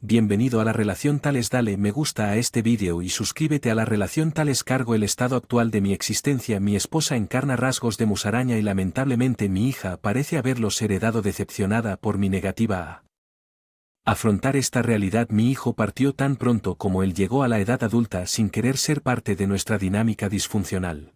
Bienvenido a la relación Tales. Dale me gusta a este vídeo y suscríbete a la relación Tales. Cargo el estado actual de mi existencia. Mi esposa encarna rasgos de musaraña y lamentablemente mi hija parece haberlos heredado. Decepcionada por mi negativa a afrontar esta realidad. Mi hijo partió tan pronto como él llegó a la edad adulta sin querer ser parte de nuestra dinámica disfuncional.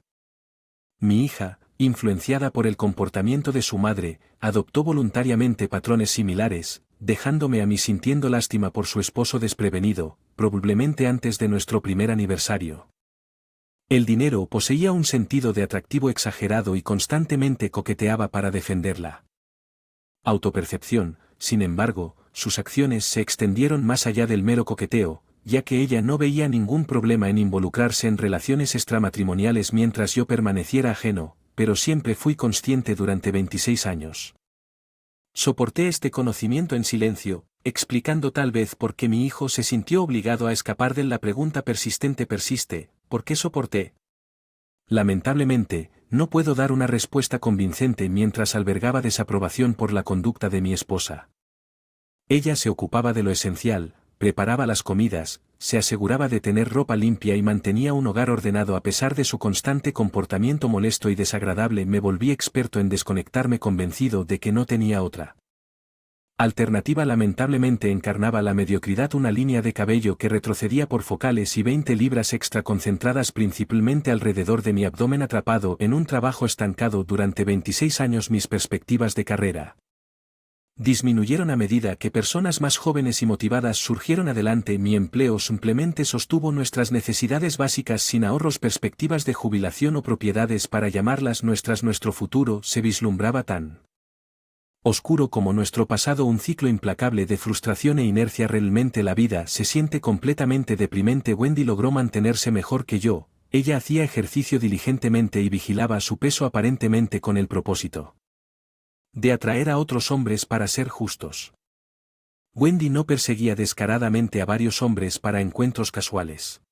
Mi hija, influenciada por el comportamiento de su madre, adoptó voluntariamente patrones similares, dejándome a mí sintiendo lástima por su esposo desprevenido, probablemente antes de nuestro primer aniversario. El dinero poseía un sentido de atractivo exagerado y constantemente coqueteaba para defenderla autopercepción. Sin embargo, sus acciones se extendieron más allá del mero coqueteo, ya que ella no veía ningún problema en involucrarse en relaciones extramatrimoniales mientras yo permaneciera ajeno, pero siempre fui consciente durante 26 años. Soporté este conocimiento en silencio, explicando tal vez por qué mi hijo se sintió obligado a escapar de la pregunta persistente. ¿Por qué soporté? Lamentablemente, no puedo dar una respuesta convincente mientras albergaba desaprobación por la conducta de mi esposa. Ella se ocupaba de lo esencial, preparaba las comidas, se aseguraba de tener ropa limpia y mantenía un hogar ordenado. A pesar de su constante comportamiento molesto y desagradable, me volví experto en desconectarme, convencido de que no tenía otra alternativa. Lamentablemente encarnaba la mediocridad, una línea de cabello que retrocedía por focales y 20 libras extra concentradas principalmente alrededor de mi abdomen. Atrapado en un trabajo estancado durante 26 años, mis perspectivas de carrera disminuyeron a medida que personas más jóvenes y motivadas surgieron adelante. Mi empleo simplemente sostuvo nuestras necesidades básicas sin ahorros, perspectivas de jubilación o propiedades para llamarlas nuestras. Nuestro futuro se vislumbraba tan oscuro como nuestro pasado, un ciclo implacable de frustración e inercia. Realmente la vida se siente completamente deprimente. Wendy logró mantenerse mejor que yo. Ella hacía ejercicio diligentemente y vigilaba su peso, aparentemente con el propósito de atraer a otros hombres. Para ser justos, Wendy no perseguía descaradamente a varios hombres para encuentros casuales.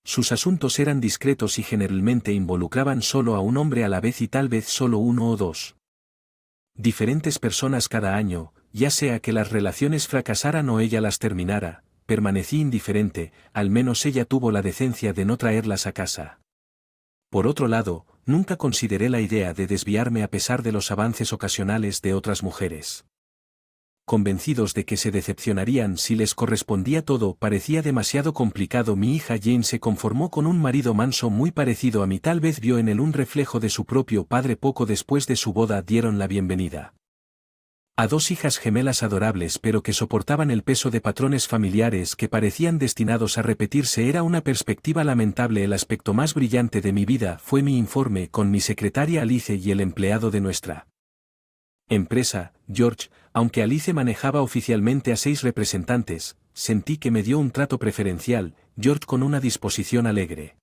Sus asuntos eran discretos y generalmente involucraban solo a un hombre a la vez, y tal vez solo uno o dos diferentes personas cada año, ya sea que las relaciones fracasaran o ella las terminara. Permanecí indiferente, al menos ella tuvo la decencia de no traerlas a casa. Por otro lado, nunca consideré la idea de desviarme a pesar de los avances ocasionales de otras mujeres. Convencidos de que se decepcionarían si les correspondía todo, parecía demasiado complicado. Mi hija Jane se conformó con un marido manso muy parecido a mí. Tal vez vio en él un reflejo de su propio padre. Poco después de su boda dieron la bienvenida a dos hijas gemelas adorables, pero que soportaban el peso de patrones familiares que parecían destinados a repetirse. Era una perspectiva lamentable. El aspecto más brillante de mi vida fue mi informe con mi secretaria Alice y el empleado de nuestra empresa, George. Aunque Alice manejaba oficialmente a 6 representantes, sentí que me dio un trato preferencial. George, con una disposición alegre,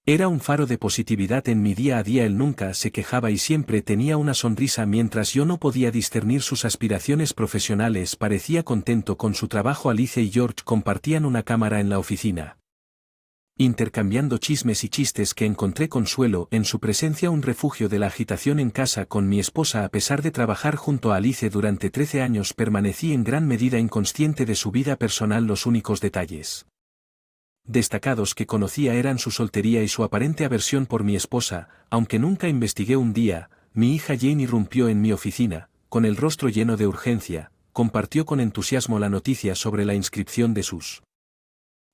era un faro de positividad en mi día a día. Él nunca se quejaba y siempre tenía una sonrisa. Mientras yo no podía discernir sus aspiraciones profesionales, parecía contento con su trabajo. Alice y George compartían una cámara en la oficina, intercambiando chismes y chistes, que encontré consuelo en su presencia, un refugio de la agitación en casa. Con mi esposa, a pesar de trabajar junto a Alice durante 13 años, permanecí en gran medida inconsciente de su vida personal. Los únicos detalles destacados que conocía eran su soltería y su aparente aversión por mi esposa. Aunque nunca investigué, un día, mi hija Jane irrumpió en mi oficina, con el rostro lleno de urgencia. Compartió con entusiasmo la noticia sobre la inscripción de sus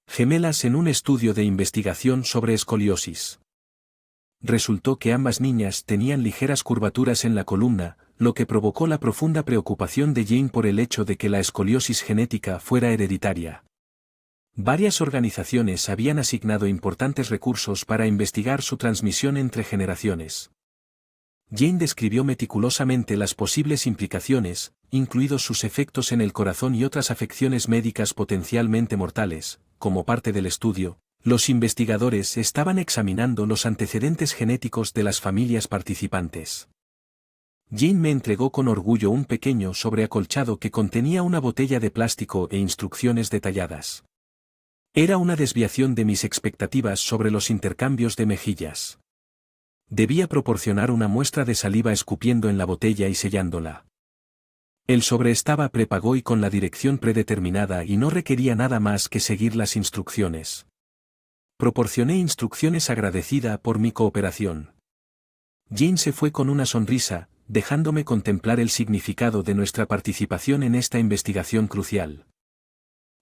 gemelas en un estudio de investigación sobre escoliosis. Resultó que ambas niñas tenían ligeras curvaturas en la columna, lo que provocó la profunda preocupación de Jane por el hecho de que la escoliosis genética fuera hereditaria. Varias organizaciones habían asignado importantes recursos para investigar su transmisión entre generaciones. Jane describió meticulosamente las posibles implicaciones, incluidos sus efectos en el corazón y otras afecciones médicas potencialmente mortales. Como parte del estudio, los investigadores estaban examinando los antecedentes genéticos de las familias participantes. Jane me entregó con orgullo un pequeño sobre acolchado que contenía una botella de plástico e instrucciones detalladas. Era una desviación de mis expectativas sobre los intercambios de mejillas. Debía proporcionar una muestra de saliva escupiendo en la botella y sellándola. El sobre estaba prepago y con la dirección predeterminada y no requería nada más que seguir las instrucciones. Proporcioné instrucciones agradecida por mi cooperación. Jane se fue con una sonrisa, dejándome contemplar el significado de nuestra participación en esta investigación crucial.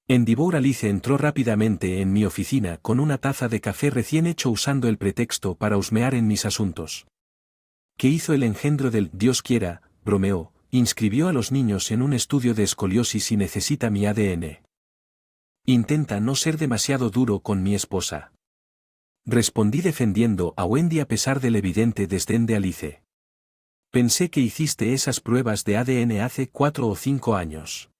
En Devour Alice entró rápidamente en mi oficina con una taza de café recién hecho usando el pretexto para husmear en mis asuntos. ¿Qué hizo el engendro del Dios quiera? Bromeó, inscribió a los niños en un estudio de escoliosis y necesita mi ADN. Intenta no ser demasiado duro con mi esposa. Respondí defendiendo a Wendy a pesar del evidente desdén de Alice. Pensé que hiciste esas pruebas de ADN hace 4 o 5 años.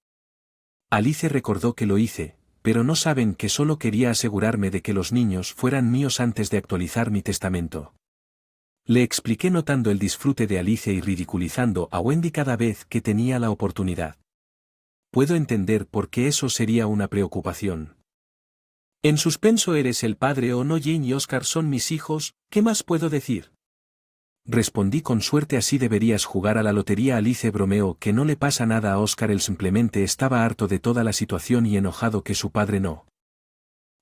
Alice recordó que lo hice, pero no saben que solo quería asegurarme de que los niños fueran míos antes de actualizar mi testamento. Le expliqué notando el disfrute de Alice y ridiculizando a Wendy cada vez que tenía la oportunidad. Puedo entender por qué eso sería una preocupación. En suspenso eres el padre o no. Jane y Oscar son mis hijos, ¿qué más puedo decir? Respondí con suerte así deberías jugar a la lotería. Alice bromeó que no le pasa nada a Oscar, él simplemente estaba harto de toda la situación y enojado que su padre no.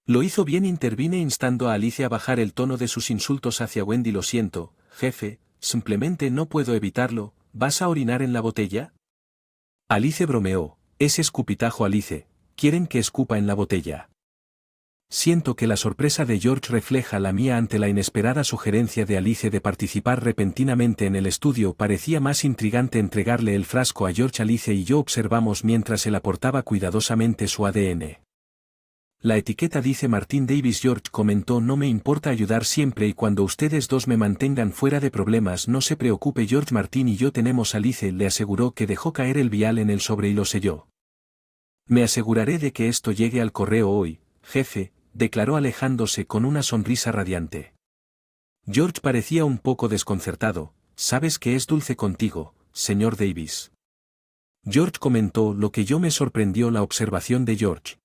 Lo hizo bien, intervine instando a Alice a bajar el tono de sus insultos hacia Wendy. Lo siento, jefe, simplemente no puedo evitarlo, ¿vas a orinar en la botella? Alice bromeó, ese escupitajo. Alice, ¿quieren que escupa en la botella? Siento que la sorpresa de George refleja la mía ante la inesperada sugerencia de Alice de participar repentinamente en el estudio. Parecía más intrigante entregarle el frasco a George. Alice y yo observamos mientras él aportaba cuidadosamente su ADN. La etiqueta dice Martin Davis. George comentó, no me importa ayudar siempre y cuando ustedes dos me mantengan fuera de problemas. No se preocupe George, Martin y yo tenemos. Alice le aseguró que dejó caer el vial en el sobre y lo selló. Me aseguraré de que esto llegue al correo hoy, jefe, declaró alejándose con una sonrisa radiante. George parecía un poco desconcertado. ¿Sabes que es dulce contigo, señor Davis? George comentó, lo que yo me sorprendió la observación de George.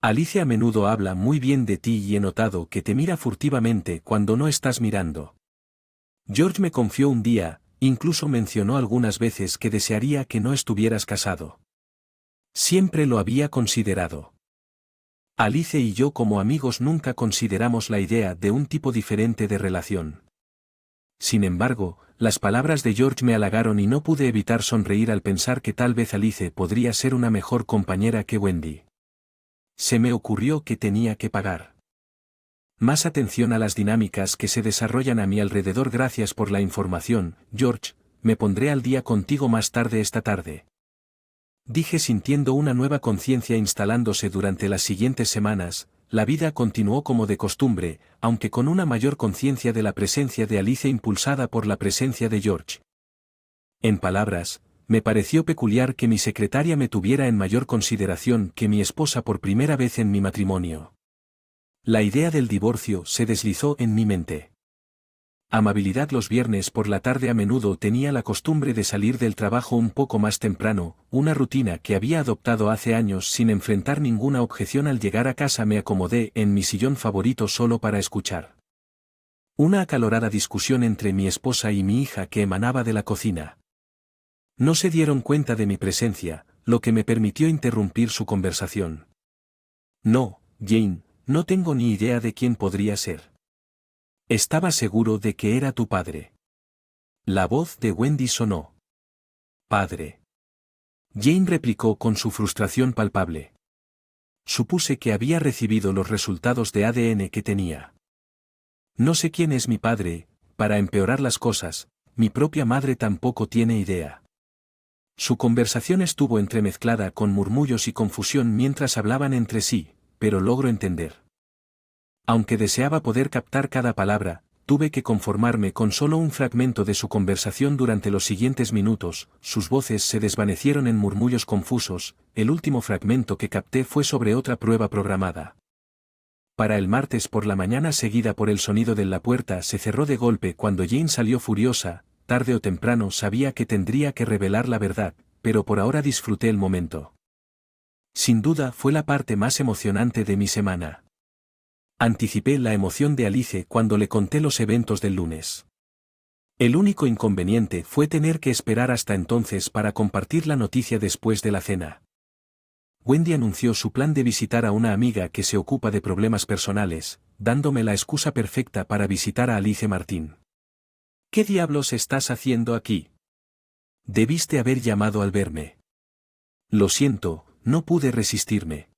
Alice a menudo habla muy bien de ti y he notado que te mira furtivamente cuando no estás mirando. George me confió un día, incluso mencionó algunas veces que desearía que no estuvieras casado. Siempre lo había considerado. Alice y yo como amigos nunca consideramos la idea de un tipo diferente de relación. Sin embargo, las palabras de George me halagaron y no pude evitar sonreír al pensar que tal vez Alice podría ser una mejor compañera que Wendy. Se me ocurrió que tenía que pagar más atención a las dinámicas que se desarrollan a mi alrededor. Gracias por la información, George, me pondré al día contigo más tarde esta tarde. Dije sintiendo una nueva conciencia instalándose durante las siguientes semanas. La vida continuó como de costumbre, aunque con una mayor conciencia de la presencia de Alice impulsada por la presencia de George. En palabras, me pareció peculiar que mi secretaria me tuviera en mayor consideración que mi esposa por primera vez en mi matrimonio. La idea del divorcio se deslizó en mi mente. Amabilidad. Los viernes por la tarde a menudo tenía la costumbre de salir del trabajo un poco más temprano, una rutina que había adoptado hace años sin enfrentar ninguna objeción. Al llegar a casa me acomodé en mi sillón favorito solo para escuchar una acalorada discusión entre mi esposa y mi hija que emanaba de la cocina. No se dieron cuenta de mi presencia, lo que me permitió interrumpir su conversación. No, Jane, no tengo ni idea de quién podría ser. Estaba seguro de que era tu padre. La voz de Wendy sonó. Padre. Jane replicó con su frustración palpable. Supuse que había recibido los resultados de ADN que tenía. No sé quién es mi padre, para empeorar las cosas, mi propia madre tampoco tiene idea. Su conversación estuvo entremezclada con murmullos y confusión mientras hablaban entre sí, pero logro entender. Aunque deseaba poder captar cada palabra, tuve que conformarme con solo un fragmento de su conversación durante los siguientes minutos. Sus voces se desvanecieron en murmullos confusos. El último fragmento que capté fue sobre otra prueba programada. Para el martes por la mañana, seguida por el sonido de la puerta se cerró de golpe cuando Jane salió furiosa. Tarde o temprano sabía que tendría que revelar la verdad, pero por ahora disfruté el momento. Sin duda fue la parte más emocionante de mi semana. Anticipé la emoción de Alice cuando le conté los eventos del lunes. El único inconveniente fue tener que esperar hasta entonces para compartir la noticia después de la cena. Wendy anunció su plan de visitar a una amiga que se ocupa de problemas personales, dándome la excusa perfecta para visitar a Alice Martín. ¿Qué diablos estás haciendo aquí? Debiste haber llamado al verme. Lo siento, no pude resistirme.